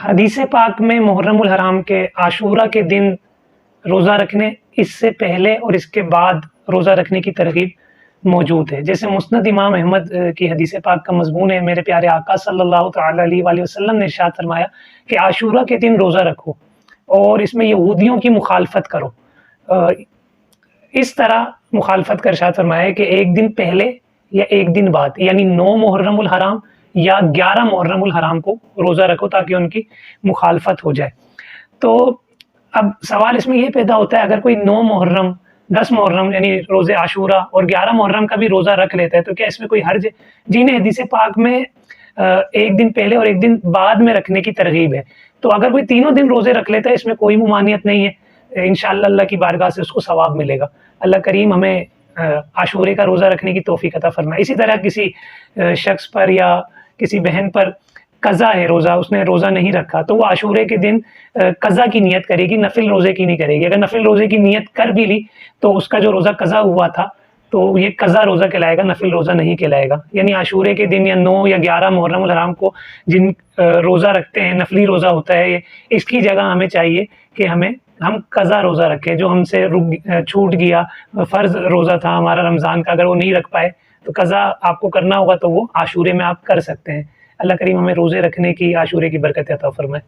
حدیث پاک میں محرم الحرام کے عاشورہ کے دن روزہ رکھنے، اس سے پہلے اور اس کے بعد روزہ رکھنے کی ترغیب موجود ہے۔ جیسے مسند امام احمد کی حدیث پاک کا مضمون ہے، میرے پیارے آقا صلی اللہ تعالی علیہ وآلہ وسلم نے ارشاد فرمایا کہ عاشورہ کے دن روزہ رکھو اور اس میں یہودیوں کی مخالفت کرو۔ اس طرح مخالفت کا ارشاد فرمایا ہے کہ ایک دن پہلے یا ایک دن بعد، یعنی 9 محرم الحرام یا 11 محرم الحرام کو روزہ رکھو تاکہ ان کی مخالفت ہو جائے۔ تو اب سوال اس میں یہ پیدا ہوتا ہے، اگر کوئی 9 محرم، 10 محرم یعنی روز عاشورہ اور 11 محرم کا بھی روزہ رکھ لیتا ہے تو کیا اس میں کوئی حرج ہے؟ جی نہیں، حدیث پاک میں ایک دن پہلے اور ایک دن بعد میں رکھنے کی ترغیب ہے۔ تو اگر کوئی تینوں دن روزے رکھ لیتا ہے اس میں کوئی ممانعت نہیں ہے، انشاءاللہ اللہ کی بارگاہ سے اس کو ثواب ملے گا۔ اللہ کریم ہمیں عاشورے کا روزہ رکھنے کی توفیق عطا فرمائے۔ اسی طرح کسی شخص پر یا کسی بہن پر قضا ہے روزہ، اس نے روزہ نہیں رکھا تو وہ عاشورے کے دن قضا کی نیت کرے گی، نفل روزے کی نہیں کرے گی۔ اگر نفل روزے کی نیت کر بھی لی تو اس کا جو روزہ قضا ہوا تھا تو یہ قضا روزہ کہلائے گا، نفل روزہ نہیں کہلائے گا۔ یعنی عاشورے کے دن یا 9 یا 11 محرم الحرام کو جن روزہ رکھتے ہیں، نفلی روزہ ہوتا ہے، اس کی جگہ ہمیں چاہیے کہ ہم قضا روزہ رکھیں، جو ہم سے چھوٹ گیا، فرض روزہ تھا ہمارا رمضان کا، اگر وہ نہیں رکھ پائے تو قضا آپ کو کرنا ہوگا تو وہ عاشورے میں آپ کر سکتے ہیں۔ اللہ کریم ہمیں روزے رکھنے کی، عاشورے کی برکت عطا فرمائے۔